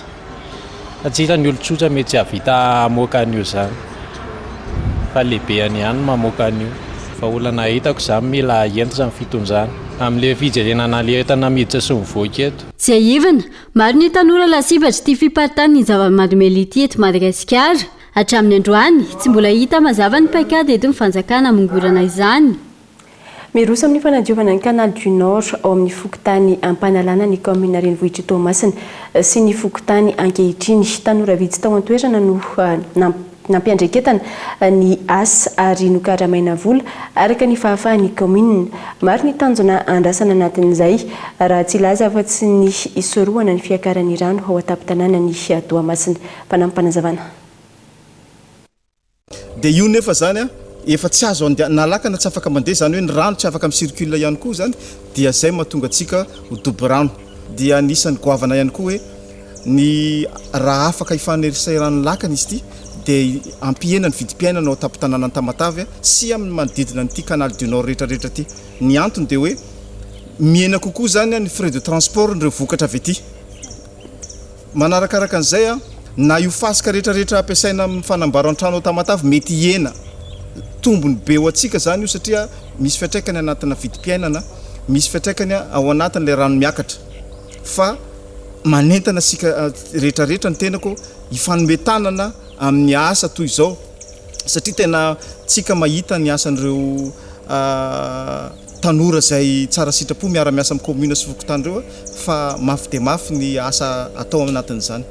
fa tsika ny olon-tsotra mety tsy havita amoaka an'io zany fa lehibeany ihany mamoaka an'io fa olana hitako zany mila entitra ny fitonjana amin'ilay fijerenana le entana miditra sy mivoaka eto tsy aivana maro ny tanora lasibatra tia fiparitany ny zava-mahadomelona ity eto Madagasikara hatramin'ny androany tsy mbola hita mazava ny paikady eto ny fanjakana mongorana izany mirosa amin'ny fanadiovana ny canal du nord ao amin'ny fokotany ampanalana ny commune Renivohitra Toamasina sy ny fokotany ankehitriny tanora vitsy tao an-toerana no nampiandreketana ny asa ary nokaramaina vola araka ny fahafahan'ny commune maro ny tanjona andrasana anatin'izay raha tsy laza afa-tsy ny isorohana ny fiakaran'ny rano ao atapy-tanàna ny Toamasina mpanampanazavana dia io nefa zany efa tsy azo nalakana tsy afaka mandeha zany hoe ny rano tsy afaka micircule ihany koa zany dia zay mahatonga atsika ho dobo rano dia anisan'ny goavana ihany koa hoe ny raha afaka ifanerisay rano lakana izy ity dia ampiena ny vidim-piainana ao tampotanana ny Tamatavy sy amin'ny manodidina nyity canal du Nord rehetrarehetra ity. Ny antony dia hoe miena kokoa zany ny frais de transport nireo vokatra avy ety. Manarakaraka an'izay na io fasika rehetrarehetra ampiasaina amin'ny fanamboarana trano ao Tamatavy mety hiena tombony be ho atsika zany io satria misy fiatraikany anatina vidim-piainana, misy fiatraikany ao anatin'ilay rano miakatra. Fa manentana sika rehetrarehetra ny tenako ifanometanana amin'ny asa toy izao satria tena tsika mahita ny asan'ireo tanora zay tsara sitrapo miara-miasa amin'ny commune sy vokotany reo fa mafy dia mafy ny asa atao anatin'izany.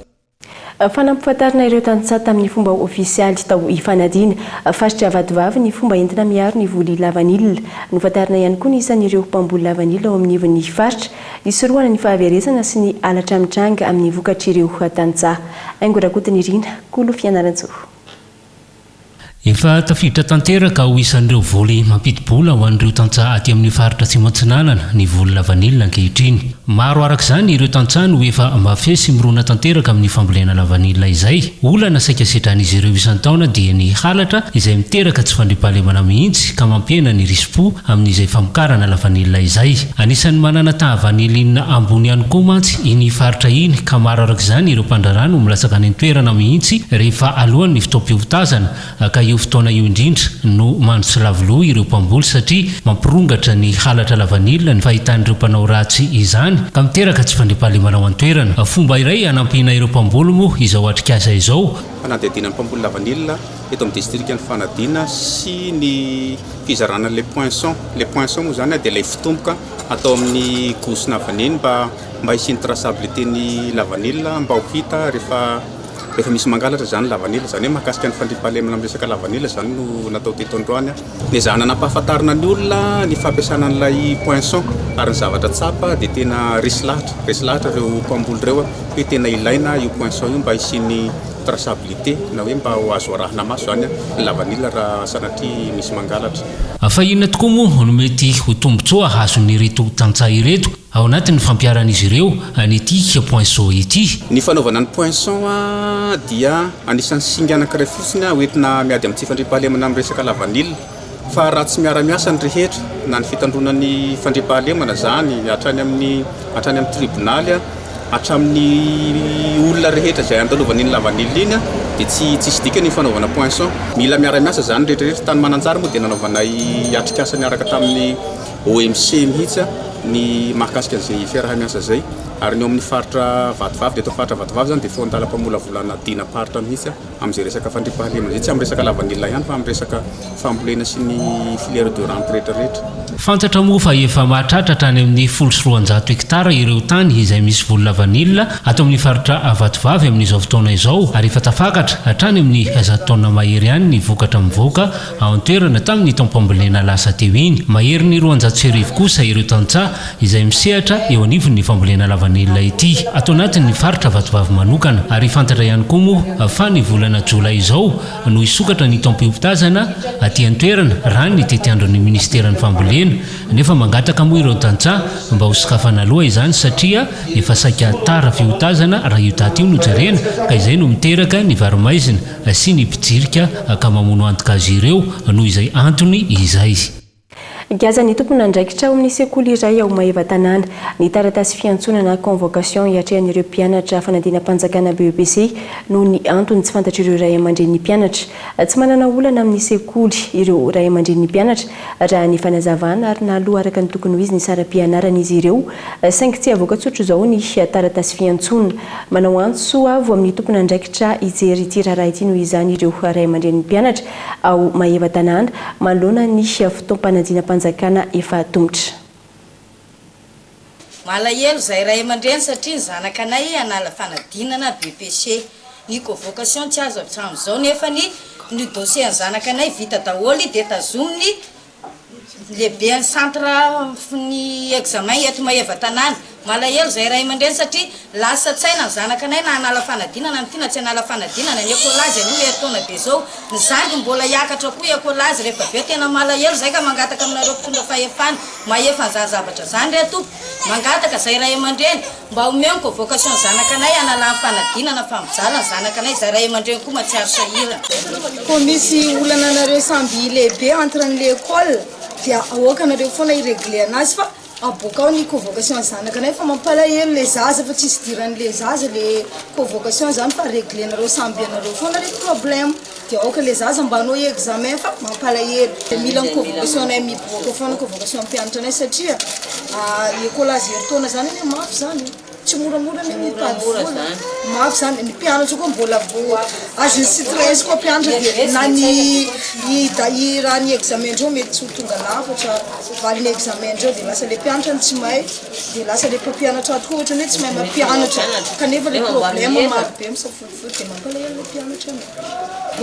Fanampifatarina ireo tanitsaha tamin'ny fomba ofisialy tao ifanadiana faritra Vaovao ny fomba entina miaro ny voly lavanilina. Nofatarina ihany koa ny isan'ireo mpamboly lavanilina ao amin'ny ivon'ny faritra isorohana ny fahaveresana sy ny alatra mitranga amin'ny vokatr'ireo tanitsaha. Aingo rakotiny Irina, Kolo Fianaratsoa. Efa tafiditra tanteraka ho isan'ireo voly mampidi-bola ho an'ireo tantsaha aty amin'ny faritra Tsimotsinanana ny voly lavanilina ankehitriny. Maro arak'izany ireo tantsaha no efa mafesy mirona tanteraka amin'ny fambolena lavanilina izay. Olana saika setran'izy ireo isan-taona dia ny halatra izay miteraka tsy fandriampahalemana mihitsy ka mampiena ny rispo amin'izay famokarana lavanilina izay. Anisan'ny manana tahavanilina ambony ihany koa mantsy iny faritra iny ka maro arak'izany ireo mpandrarano no milasaka any an-toerana mihitsy rehefa alohan'ny fotoam-pivotazana ka io fotoana io indrindra no mandrotsy lavoloha ireo mpamboly satria mampirongatra ny halatra lavanilina ny fahitan'ireo mpanao ratsy izany ka miteraka tsy fandriampahalemana ao an-toerana. Fomba iray hanampiana ireo mpamboly moa izao atrikasa izao. Fanadihadiana ny mpamboly lavanilina eto amin'ny distrikta ny fanadihana sy ny fizarana le poinçon. Le poinçon moa zany dia ilay fitomboka atao amin'ny gosina vaniny mba hisy ny traçabilité ny lavanilina mba ho hita rehefa misy mangalatra zany lavanilina zany hoe mahakasika ny fandriampahalemana amin'ny resaka lavanilina zany no natao teto androany. Dia zany nampahafantarina ny olona ny fampiasana an'ilay poinçon ary ny zavatra tsapa dia tena resy lahatra ireo mpamboly ireo hoe tena ilaina io poinçon io mba hisiany traçabilité na hoe mba ho azo arahina maso zany lavanilina raha sanatria misy mangalatra. Fa inona tokoa moa no mety ho tombotsoa ahazon'ny ireto tantsaha ireto ao anatin'ny fampiaran'izy ireo an'ity poinçon ity. Ny fanaovana ny poinçon dia anisan'ny singa anankiray fotsiny hoentina miady amin'ny tsy fandriampahalemana amin'ny resaka lavanilina fa raha tsy miara-miasa ny rehetra na ny fitandronan'ny fandriampahalemana zany hatrany amin'ny tribonaly hatramin'ny olona rehetra izay andalovany iny lavanilina iny dia tsisy dika ny fanaovana poinçon. Mila miara-miasa zany rehetrarehetra tany Mananjara moa dia nanaovana atrikasa niaraka tamin'ny OMC mihitsy ny mahakasika an'izay fiaraha-miasa zay ary ny ao amin'ny faritra Vatovavy dia eto faritra Vatovavy zany dia fondala-pamolavolana dina paritra mihitsy amin'izay resaka fandriampahalemana zay tsy amin'ny resaka lavanilina ihany fa amin'ny resaka fambolena sy ny filière de rente rehetrarehetra. Fantatra moa fa efa mahatratratra any amin'ny 1,300 hektara ireo tany izay misy voly lavanilina ato amin'ny faritra Vatovavy amin'izao fotoana izao ary efa tafakatra hatrany amin'ny 10 taona mahery ihany ny vokatra mivoaka ao an-toerana tamin'ny taom-pambolena lasa teo iny. Mahery ny 200 kosa ireo tantsaha izay misehatra eo anivon'ny fambolena lavanilina ity ato anatin'ny faritra Vatovavy manokana ary fantatra ihany koa moa fa ny volana Jolay izao no isokatra ny taom-pivotazana aty an-toerana raha ny tetiandron'ny ministeran'ny fambolena nefa mangataka moa ireo tantsaha mba ho sokafana aloha izany satria efa saika tara fihotazana raha io taty io no jerena ka izay no miteraka ny varomaizina sy ny mpijirika ka mamono antoka azy ireo noho izay antony izay. Gazany tompona andraikitra ao amin'ny sekoly iray ao Maheva Tanàna ny taratasy fiantsonana convocation hiatrehan'ireo mpianatra fanadina-panjakana BEPC noho ny antony tsy fantatr'ireo ray aman-dren'ny mpianatra. Tsy manana olana amin'ny sekoly ireo ray aman-dren'ny mpianatra raha ny fanazavana ary na aloha araka ny tokony ho izy ny saram-pianarana izy ireo saingy tsy avoaka-tsotro izao ny taratasy fiantsonana. Manao antso avo amin'ny tompona andraikitra ijery ity raharaha ity noho izany ireo ray aman-dren'ny mpianatra ao Maheva Tanàna manoloana ny fotoam-panadina zakana efa tongotra. Malahelo zay ray aman-dreny satria ny zanakanay anala fanadinana BPC ny convocation tsy azo hatramin'izao nefa ny dossier ny zanakanay vita daholo dia tazominy lehibe ny centre ny examen eto maheva tanàna malahelo zay ray aman-dreny satria lasa tsaina ny zanaka anay na anala fanadinana ny tiana tsy anala fanadinana ny ekolazy aloha eritaona be zao ny zandy mbola hiakatra koa ekolazy rehefa be tena malahelo zay ka mangataka aminareo mpitondra fahefana mahefa ny zavatra zany reto mangataka zay ray aman-dreny mba omeo ny convocation zanaka anay analany fanadinana fa mijala ny zanaka anay zay ray aman-dreny koa matsiaro sahirana ko misy olana anareo samby lehibe entre ny l'école dia ahoaka anareo foana irégler anazy fa aboaka ao ny convocation zanaka anay fa mampalahelo le zaza fa tsisy diran'le zaza le convocation zany fa régler anareo samby anareo foana reto problème dia aoka le zaza mba hanao examen fa mampalahelo mila ny convocation anay miboaka foana convocation mpianatra anay satria écolazy heritaona zany eny mafy zany tsy moramora ny mitady vola mafy zany ny mpianatra koa mbola azy ny stress koa mpianatra dia na ny raha ny examen ndreo mety tsy ho tonga lafatra valiny examen ndreo dia lasa le mpianatra ny tsy mahay dia lasa le mpampianatra ato koa ohatra ny hoe tsy mahay mampianatra kanefa le problème marobe misafotifoty dia mampalahelo le mpianatra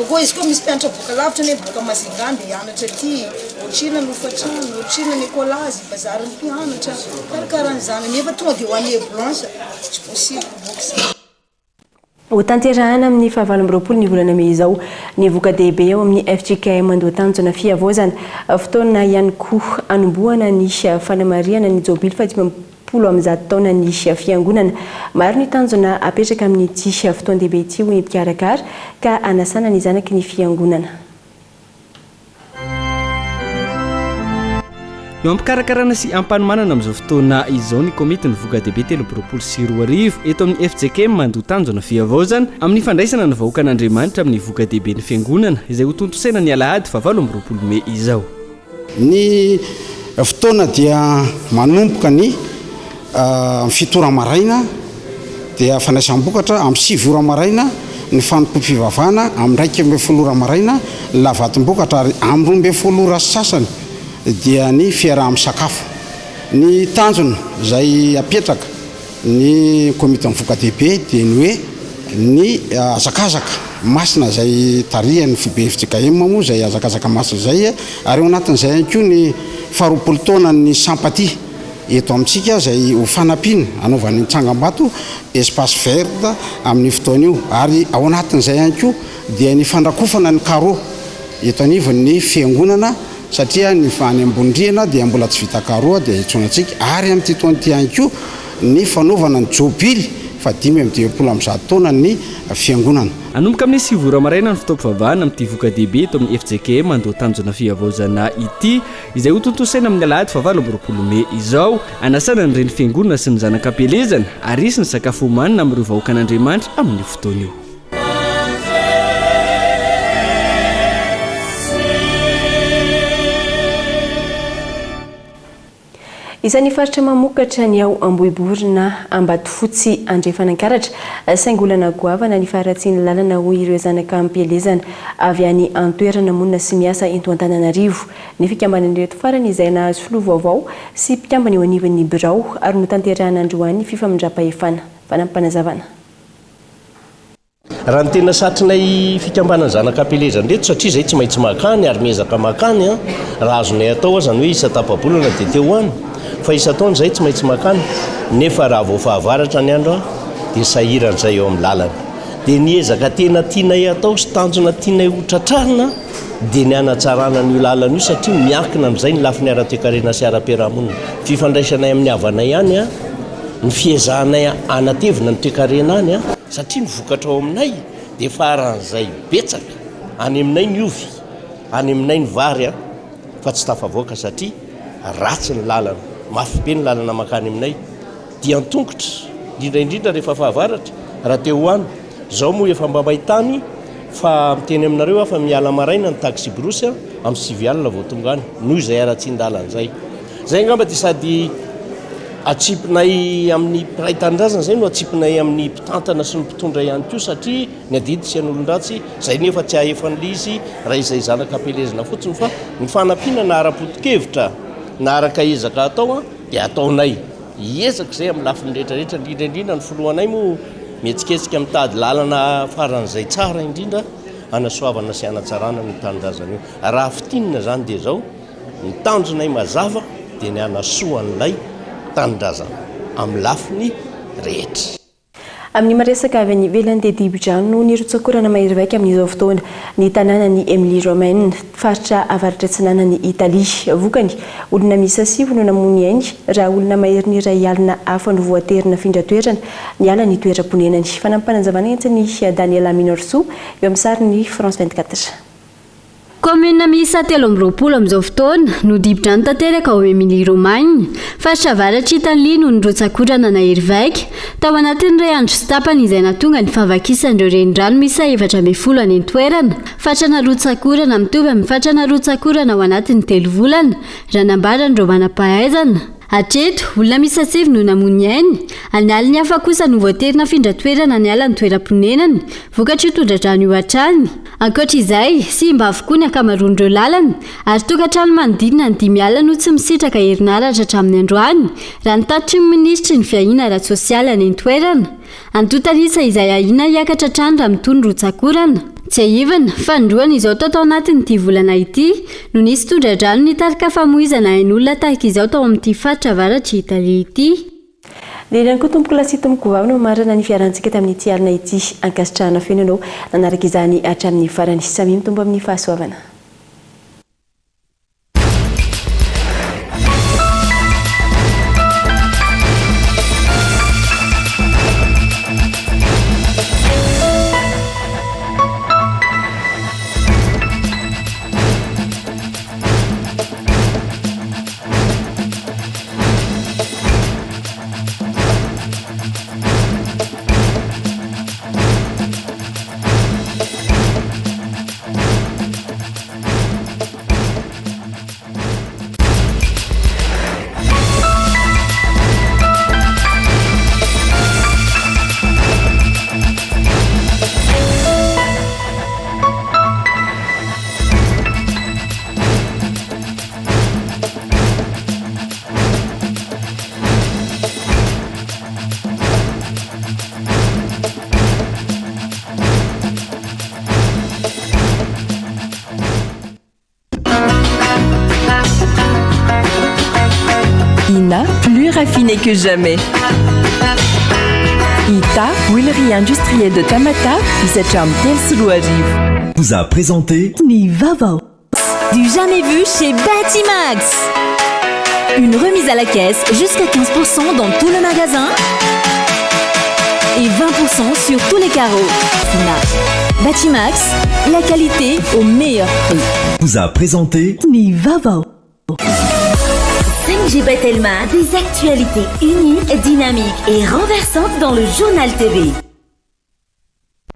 koa izy koa misy mpianatra boaka lavitra ny boaka mazingany dia hianatra ty otrina ny ofatrano otrina ny ekolazy bazary ny mpianatra karakaran'izany nefa tonga dia ho an'ny blanche tsy possible boaka ho tanterahana amin'ny fahavalom-roapolo ny volana may izao ny voka-dehibe ao amin'ny FJKM Andohatanjona Fiavozana fotoana ihany koa anombohana ny fanamariana ny jobily fa 50 taona ny fiangonana maro ny tanjona apetraka amin'ny ty fotoan-dehibe ty ho mpikarakara ka anasana ny zanaky ny fiangonana. Eo ampikarakarana sy ampanomanana amin'izao fotoana izao ny komity ny voka-dehibe 3 eto amin'ny FJKM Andohatanjona Fiavozana amin'ny fandraisana ny vahoakan'Andriamanitra amin'ny voka-dehibe ny fiangonana izay ho tontosaina ny Alahady 7 May izao. Ny fotoana dia manomboka ny fitora maraina dia fandraisam-bokatra amin'ny 7 ora maraina ny fanompo-pivavahana amin'ny 12 ora maraina lavatom-bokatra ary amin'ny 12 ora sasany dia ny fiaraha-misakafo. Ny tanjona izay apetraka ny komity voka-dehibe dia ny hoe ny azakazaka masina izay tarihany FJKM moa izay azakazaka masina izay ary ao anatin'izay ihany koa ny 20 taona ny sampatia eto amintsika izay ho fanampiana anaovan'ny tsangam-bato espace vert amin'ny fotoana io ary ao anatin'izay ihany koa dia ny fandrakofana ny carreau eto anivon'ny fiangonana satria ny any ambondriana dia mbola tsy vita carreau dia itsonantsika ary amin'ny toanty ihany koa ny fanaovana ny jobily fa 5 taona ny fiangonana. Anomboka amin'ny 7 ora maraina ny fitaom-pivavahana amin'ity voka-dehibe eto amin'ny FJKM Andohatanjona Fiavozana ity izay ho tontosaina amin'ny Alahady 7 May izao anasana ny reny fiangonana sy ny zanaka ampelezana ary isy ny sakafo homanina amin'ireo vahoakan'Andriamanitra amin'ny fotoana io. Isan'ny faritra mamokatra ny ao Ambohiborina Ambatofotsy Andrefanankaratra saingolana goavana ny faratsiany lalana ho ireo zanaka ampelezana avy any antoerana monina sy miasa eto Antananarivo ny fikambanan'ireto farany izay nahazo filoha vaovao sy mpikambana eo anivon'ny birao ary no tanterahana androany fifamindrapa-efana fanampanazavana. Raha ny tena satrinay fikambanana zanaka ampelezana reto satria izay tsy maintsy makany ary miezaka makany raha azonay atao zany hoe isa tapabolana dia teo any fa isa taona izay tsy maintsy makany nefa raha vao fahavaratra ny andro dia sahiran'izay eo amin'ny lalana dia niezaka tena tianay atao sy tanjona tianay hotratrarina dia ny anatsarana n'io lalana io satria miankina amin'izay ny lafiny ara-toekarena sy ara-piarahamonina fifandraisanay amin'ny havanay any ny fiezahanay anatevina ny toekarena any satria ny vokatra ao aminay dia faran'izay betsaka any aminay ny ovy any aminay ny vary fa tsy tafavoaka satria ratsy ny lalana mafy be ny lalana makany aminay dia antongotra indrindraindrindra rehefa fahavaratra raha teo any zao moa efa mba mahitany fa miteny aminareo afa miala maraina ny taxi brosy amin'ny 7 alina vao tonga any noho izay ara-tsin-dalana zay angamba dia sady atsipinay amin'ny mpiray tanindrazana zay no atsipinay amin'ny mpitantana sy ny mpitondra ihany koa satria ny adidy sy an'olon-dratsy zay nefa tsy ahefan'le izy raha izay zanaka ampelezana fotsiny fa ny fanampiana na ara-potokevitra na araka ezaka atao dia ataonay hiezaka izay amin'ny lafiny rehetrarehetra indrindraindrindra ny foloanay moa mihetsiketsika mitady lalana faran'izay tsara indrindra anasoavana sy anatsarana ny tanindrazana io raha fitinina zany dia zao ny tandronay mazava dia ny anasoan'ilay tanindrazana amin'ny lafiny rehetra. Amin'ny maresaka avy any ivelany dia dibo-drano ny rotsakorana mahery-vaika amin'izao fotoana ny tanànany Emilie Romaine faritra avaratra atsinanany Italia vokany olona miisa 7 no namony ainy raha olona mahery ny iray alina hafa no voaterina findratoerana ny ala ny toeram-ponenany fanampananjavana entsiny Daniela Minorso eo amin'ny sariny France 24. Commune miisa 3 amin'izao fotoana no dibo-drano tanteraka ao Emilie Romagne faritra avaratra Italia no nirotsakorana na hery-vaika tao anatin'iray andro sy tapany izay nahatonga ny fahavakisan'ireo renirano miisa 14 any toerana fatra narotsakorana mitovy amin'ny fatra narotsakorana ao anatin'ny 3 volana raha nambaran'ireo manam-pahaizana. Hatreto olona miisa 7 no namony ainy any aliny hafa kosa no voaterina findratoerana ny ala ny toeram-ponenany vokatry tondra-drano io hatrany. Ankoatra izay sy mba avokoa ny akamaroan'ireo lalana ary tokantrano manodidina ny 5 alina no tsy misitraka herinaratra hatramin'ny androany raha nitatitry ny minisitry ny fiahina ara-tsosialy any toerana. Antotanisa izay ahina hiakatra trano raha mitony rotsakorana. Tsy aivana fa ndroany izao tao anatin'ity volana ity no nisy tondra-drano nitarika famoizana ain'olona tahaka izao tao amin'ity faritra avaratra Italia ity. Lehilahy koa tompoko lasy tompoko vavy no marana ny fiarantsika tamin'ity alina ity ankasitrahana feno ianao nanaraka izany hatramin'ny farany samy mitombo amin'ny fahasoavana. Plus raffiné que jamais. Ita, huilerie industrielle de Tamata, Isacham Telsuluarive, vous a présenté Ni Vaovao. Du jamais vu chez Batimax. Une remise à la caisse jusqu'à 15% dans tout le magasin et 20% sur tous les carreaux. Batimax, la qualité au meilleur prix. Vous a présenté Ni Vaovao. 5G Batelma, des actualités unies, dynamiques et renversantes dans le journal TV.